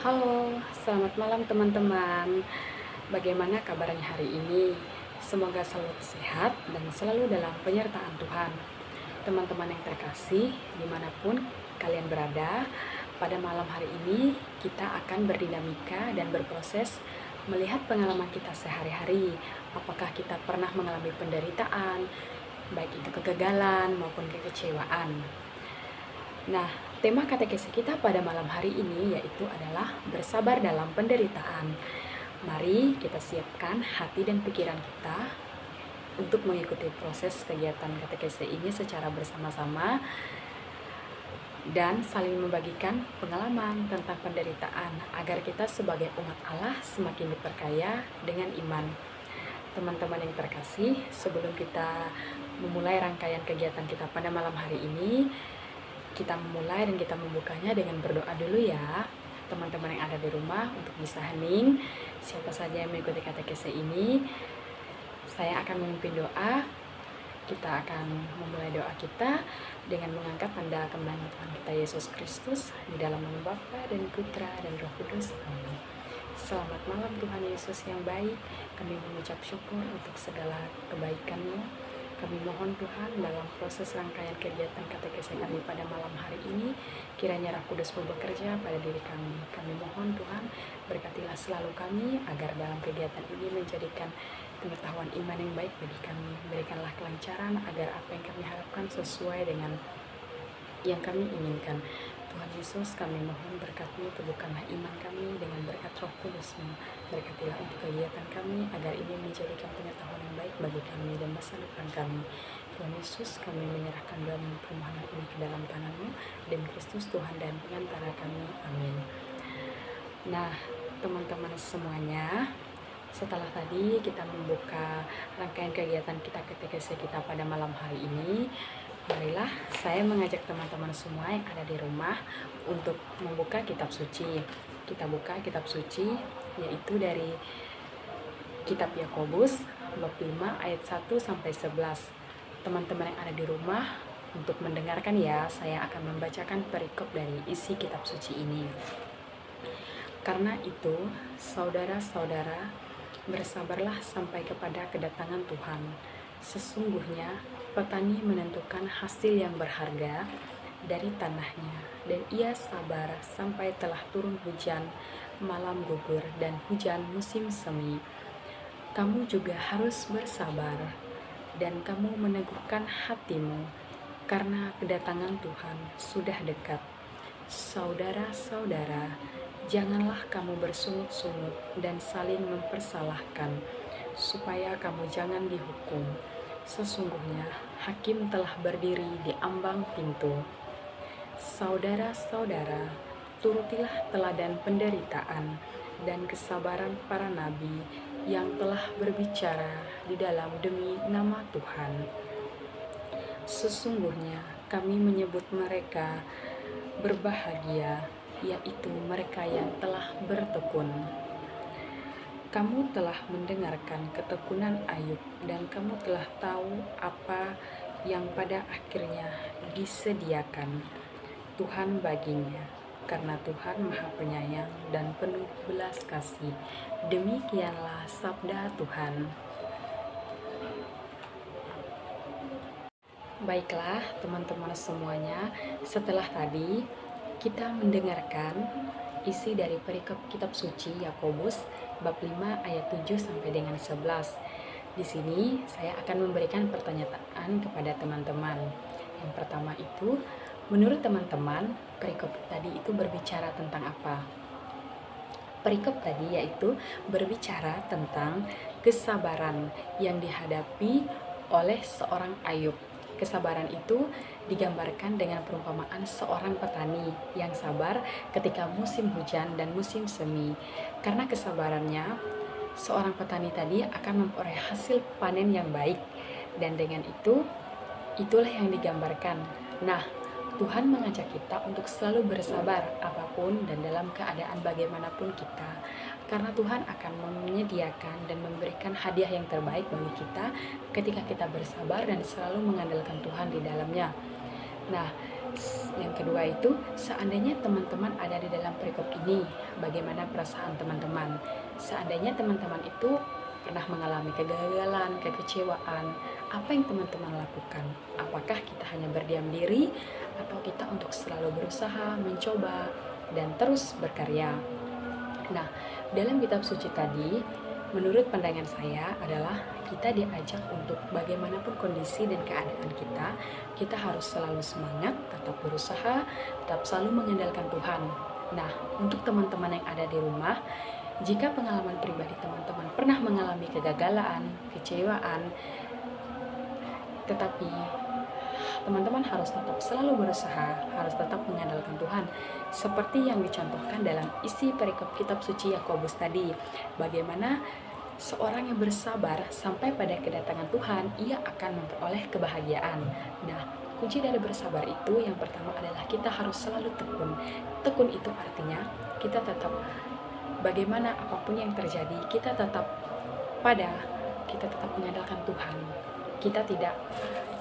Halo, selamat malam teman-teman. Bagaimana kabarnya hari ini? Semoga selalu sehat dan selalu dalam penyertaan Tuhan. Teman-teman yang terkasih, dimanapun kalian berada, pada malam hari ini kita akan berdinamika dan berproses melihat pengalaman kita sehari-hari. Apakah kita pernah mengalami penderitaan, baik itu kegagalan maupun kekecewaan. Nah, tema katekesi kita pada malam hari ini yaitu adalah bersabar dalam penderitaan. Mari kita siapkan hati dan pikiran kita untuk mengikuti proses kegiatan katekesi ini secara bersama-sama dan saling membagikan pengalaman tentang penderitaan agar kita sebagai umat Allah semakin diperkaya dengan iman. Teman-teman yang terkasih, sebelum kita memulai rangkaian kegiatan kita pada malam hari ini, kita memulai dan kita membukanya dengan berdoa dulu ya. Teman-teman yang ada di rumah untuk bisa hening. Siapa saja yang mengikuti katekese ini, saya akan memimpin doa. Kita akan memulai doa kita dengan mengangkat tanda kebenaran Tuhan kita Yesus Kristus di dalam nama Bapa dan Putra dan Roh Kudus. Amin. Selamat malam Tuhan Yesus yang baik. Kami mengucap syukur untuk segala kebaikan-Mu. Kami mohon Tuhan dalam proses rangkaian kegiatan katekese kami pada malam hari ini, kiranya Roh Kudus bekerja pada diri kami. Kami mohon Tuhan, berkatilah selalu kami agar dalam kegiatan ini menjadikan pengetahuan iman yang baik bagi kami. Berikanlah kelancaran agar apa yang kami harapkan sesuai dengan yang kami inginkan. Tuhan Yesus, kami mohon berkat-Mu, teguhkanlah iman kami dengan berkat Roh Kudus-Mu. Berkatilah untuk kegiatan kami agar ini menjadikan pengetahuan yang baik bagi kami dan masa depan kami. Tuhan Yesus, kami menyerahkan dalam permohonan ini ke dalam tangan-Mu, demi Kristus Tuhan dan pengantara kami. Amin. Nah, teman-teman semuanya, setelah tadi kita membuka rangkaian kegiatan kita katekese kita pada malam hari ini, marilah saya mengajak teman-teman semua yang ada di rumah untuk membuka kitab suci. Kita buka kitab suci yaitu dari kitab Yakobus bab 5 ayat 1 sampai 11. Teman-teman yang ada di rumah untuk mendengarkan ya, saya akan membacakan perikop dari isi kitab suci ini. Karena itu, saudara-saudara, bersabarlah sampai kepada kedatangan Tuhan. Sesungguhnya petani menentukan hasil yang berharga dari tanahnya, dan ia sabar sampai telah turun hujan, malam gugur, dan hujan musim semi. Kamu juga harus bersabar, dan kamu meneguhkan hatimu, karena kedatangan Tuhan sudah dekat. Saudara-saudara, janganlah kamu bersungut-sungut dan saling mempersalahkan, supaya kamu jangan dihukum. Sesungguhnya hakim telah berdiri di ambang pintu. Saudara-saudara, turutilah teladan penderitaan dan kesabaran para nabi yang telah berbicara di dalam demi nama Tuhan. Sesungguhnya kami menyebut mereka berbahagia, yaitu mereka yang telah bertekun. Kamu telah mendengarkan ketekunan Ayub, dan kamu telah tahu apa yang pada akhirnya disediakan Tuhan baginya, karena Tuhan Maha Penyayang dan penuh belas kasih. Demikianlah sabda Tuhan. Baiklah teman-teman semuanya, setelah tadi kita mendengarkan isi dari perikop kitab suci Yakobus bab 5 ayat 7 sampai dengan 11. Di sini saya akan memberikan pertanyaan kepada teman-teman. Yang pertama itu, menurut teman-teman, perikop tadi itu berbicara tentang apa? Perikop tadi yaitu berbicara tentang kesabaran yang dihadapi oleh seorang Ayub. Kesabaran itu digambarkan dengan perumpamaan seorang petani yang sabar ketika musim hujan dan musim semi. Karena kesabarannya, seorang petani tadi akan memperoleh hasil panen yang baik. Dan dengan itu, itulah yang digambarkan. Nah, Tuhan mengajak kita untuk selalu bersabar apapun dan dalam keadaan bagaimanapun kita. Karena Tuhan akan menyediakan dan memberikan hadiah yang terbaik bagi kita ketika kita bersabar dan selalu mengandalkan Tuhan di dalamnya. Nah, Yang kedua itu, seandainya teman-teman ada di dalam perikop ini, bagaimana perasaan teman-teman? Seandainya teman-teman itu pernah mengalami kegagalan, kekecewaan, apa yang teman-teman lakukan? Apakah kita hanya berdiam diri, atau kita untuk selalu berusaha, mencoba, dan terus berkarya? Nah, dalam kitab suci tadi, menurut pandangan saya adalah kita diajak untuk bagaimanapun kondisi dan keadaan kita harus selalu semangat, tetap berusaha, tetap selalu mengandalkan Tuhan. Nah, untuk teman-teman yang ada di rumah, jika pengalaman pribadi teman-teman pernah mengalami kegagalan, kecewaan, tetapi teman-teman harus tetap selalu berusaha, harus tetap mengandalkan Tuhan. Seperti yang dicontohkan dalam isi perikop kitab suci Yakobus tadi, bagaimana seorang yang bersabar sampai pada kedatangan Tuhan, ia akan memperoleh kebahagiaan. Nah, kunci dari bersabar itu yang pertama adalah kita harus selalu tekun. Tekun itu artinya kita tetap, bagaimana apapun yang terjadi, kita tetap mengandalkan Tuhan. Kita tidak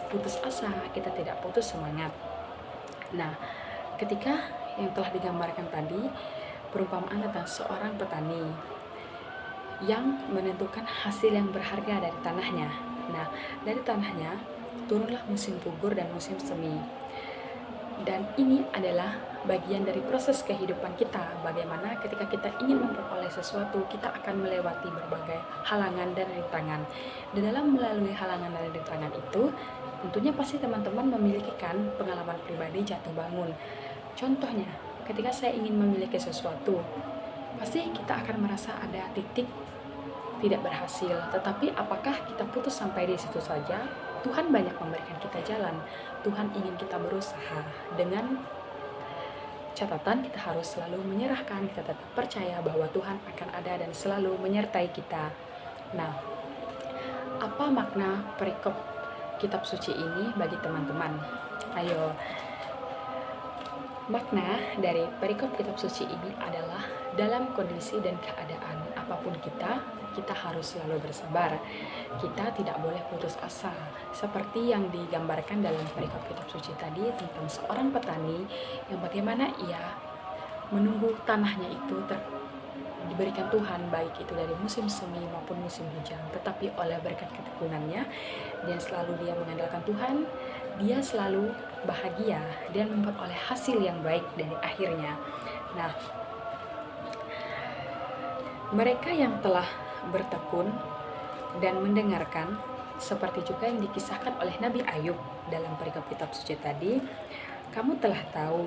putus asa, kita tidak putus semangat. Nah, ketika yang telah digambarkan tadi, perumpamaan tentang seorang petani yang menentukan hasil yang berharga dari tanahnya. Nah, dari tanahnya turunlah musim gugur dan musim semi. Dan ini adalah bagian dari proses kehidupan kita. Bagaimana ketika kita ingin memperoleh sesuatu, kita akan melewati berbagai halangan dan rintangan. Dan dalam melalui halangan dan rintangan itu, tentunya pasti teman-teman memiliki kan pengalaman pribadi jatuh bangun. Contohnya, ketika saya ingin memiliki sesuatu, pasti kita akan merasa ada titik tidak berhasil. Tetapi apakah kita putus sampai di situ saja? Tuhan banyak memberikan kita jalan. Tuhan ingin kita berusaha. Dengan catatan kita harus selalu menyerahkan, kita tetap percaya bahwa Tuhan akan ada dan selalu menyertai kita. Nah, apa makna perikop kitab suci ini bagi teman-teman? Ayo, makna dari perikop kitab suci ini adalah dalam kondisi dan keadaan apapun kita harus selalu bersabar. Kita tidak boleh putus asa. Seperti yang digambarkan dalam perikop kitab suci tadi tentang seorang petani yang bagaimana ia menunggu tanahnya itu diberikan Tuhan, baik itu dari musim semi maupun musim hujan. Tetapi oleh berkat ketekunannya dan selalu dia mengandalkan Tuhan, dia selalu bahagia dan memperoleh hasil yang baik dari akhirnya. Nah, mereka yang telah bertekun dan mendengarkan, seperti juga yang dikisahkan oleh Nabi Ayub dalam perikop kitab suci tadi, kamu telah tahu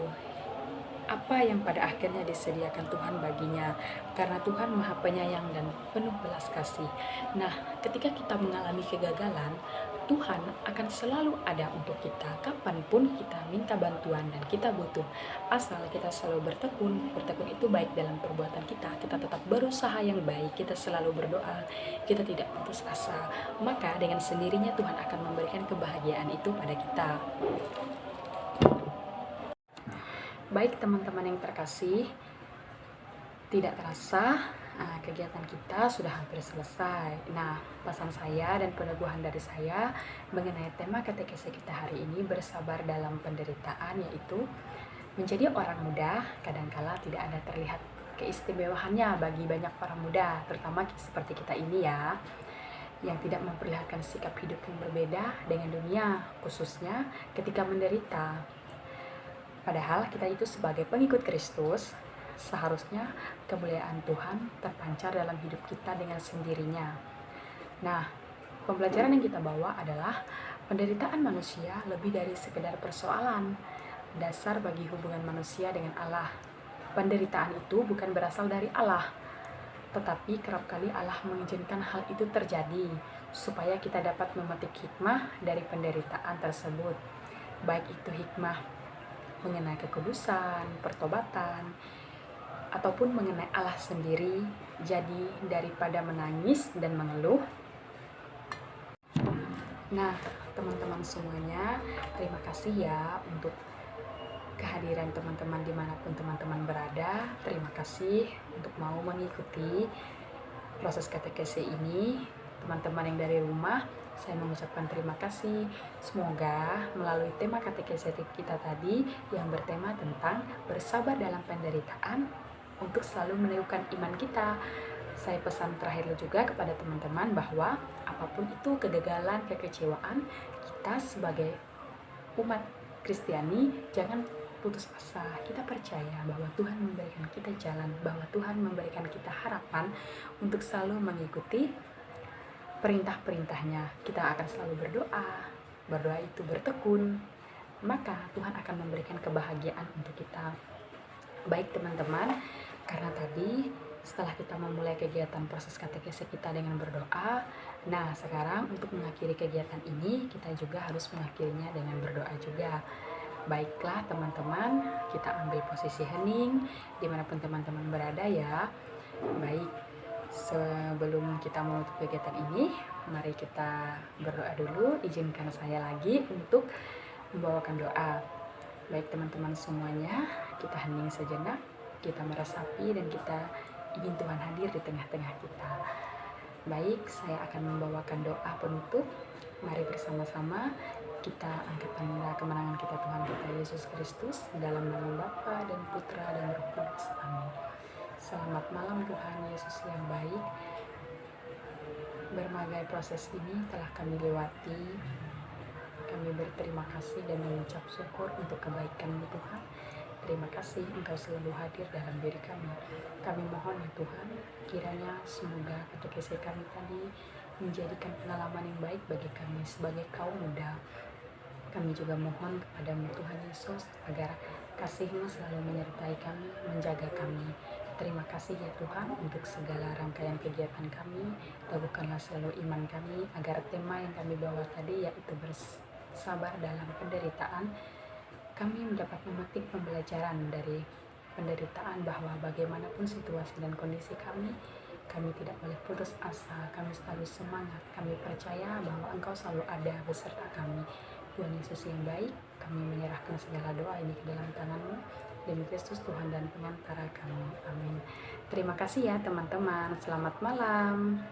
apa yang pada akhirnya disediakan Tuhan baginya, karena Tuhan Maha Penyayang dan penuh belas kasih. Nah, ketika kita mengalami kegagalan, Tuhan akan selalu ada untuk kita kapanpun kita minta bantuan dan kita butuh. Asal kita selalu bertekun itu baik dalam perbuatan kita tetap berusaha yang baik, kita selalu berdoa, kita tidak putus asa, maka dengan sendirinya Tuhan akan memberikan kebahagiaan itu pada kita. Baik teman-teman yang terkasih, tidak terasa kegiatan kita sudah hampir selesai. Nah, pesan saya dan peneguhan dari saya mengenai tema katekese kita hari ini, bersabar dalam penderitaan, yaitu menjadi orang muda kadangkala tidak ada terlihat keistimewaannya bagi banyak orang muda, terutama seperti kita ini ya, yang tidak memperlihatkan sikap hidup yang berbeda dengan dunia, khususnya ketika menderita. Padahal kita itu sebagai pengikut Kristus, seharusnya kemuliaan Tuhan terpancar dalam hidup kita dengan sendirinya. Nah, pembelajaran yang kita bawa adalah penderitaan manusia lebih dari sekedar persoalan dasar bagi hubungan manusia dengan Allah. Penderitaan itu bukan berasal dari Allah, tetapi kerap kali Allah mengizinkan hal itu terjadi supaya kita dapat memetik hikmah dari penderitaan tersebut, baik itu hikmah mengenai kekudusan, pertobatan, ataupun mengenai Allah sendiri. Jadi daripada menangis dan mengeluh, nah teman-teman semuanya, terima kasih ya untuk kehadiran teman-teman dimanapun teman-teman berada. Terima kasih untuk mau mengikuti proses katekese ini. teman-teman yang dari rumah, saya mengucapkan terima kasih. Semoga melalui tema katekese kita tadi yang bertema tentang bersabar dalam penderitaan untuk selalu meneguhkan iman kita. Saya pesan terakhir juga kepada teman-teman bahwa apapun itu kegagalan, kekecewaan, kita sebagai umat Kristiani jangan putus asa. Kita percaya bahwa Tuhan memberikan kita jalan, bahwa Tuhan memberikan kita harapan untuk selalu mengikuti perintah-perintahnya. Kita akan selalu berdoa itu bertekun, maka Tuhan akan memberikan kebahagiaan untuk kita. Baik teman-teman, karena tadi setelah kita memulai kegiatan proses katekese kita dengan berdoa, nah sekarang untuk mengakhiri kegiatan ini kita juga harus mengakhirinya dengan berdoa juga. Baiklah teman-teman, kita ambil posisi hening dimanapun teman-teman berada ya. Baik, sebelum kita menutup kegiatan ini, mari kita berdoa dulu. Izinkan saya lagi untuk membawakan doa. Baik teman-teman semuanya, kita hening sejenak, kita meresapi dan kita ingin Tuhan hadir di tengah-tengah kita. Baik, saya akan membawakan doa penutup. Mari bersama-sama kita angkat tanda kemenangan kita Tuhan kita Yesus Kristus dalam nama Bapa dan Putra dan Roh Kudus. Amin. Selamat malam Tuhan Yesus yang baik. Berbagai proses ini telah kami lewati. Kami berterima kasih dan mengucap syukur untuk kebaikan-Mu Tuhan. Terima kasih Engkau selalu hadir dalam diri kami. Kami mohon ya Tuhan, kiranya semoga katekese kami tadi menjadikan pengalaman yang baik bagi kami sebagai kaum muda. Kami juga mohon kepada-Mu Tuhan Yesus agar kasih-Mu selalu menyertai kami, menjaga kami. Terima kasih ya Tuhan untuk segala rangkaian kegiatan kami. Teguhkanlah selalu iman kami agar tema yang kami bawa tadi yaitu bersabar dalam penderitaan. Kami mendapat memetik pembelajaran dari penderitaan bahwa bagaimanapun situasi dan kondisi kami tidak boleh putus asa, kami selalu semangat, kami percaya bahwa Engkau selalu ada beserta kami. Tuhan Yesus yang baik, kami menyerahkan segala doa ini ke dalam tangan-Mu, demi Kristus Tuhan dan pengantara kami. Amin. Terima kasih ya teman-teman, selamat malam.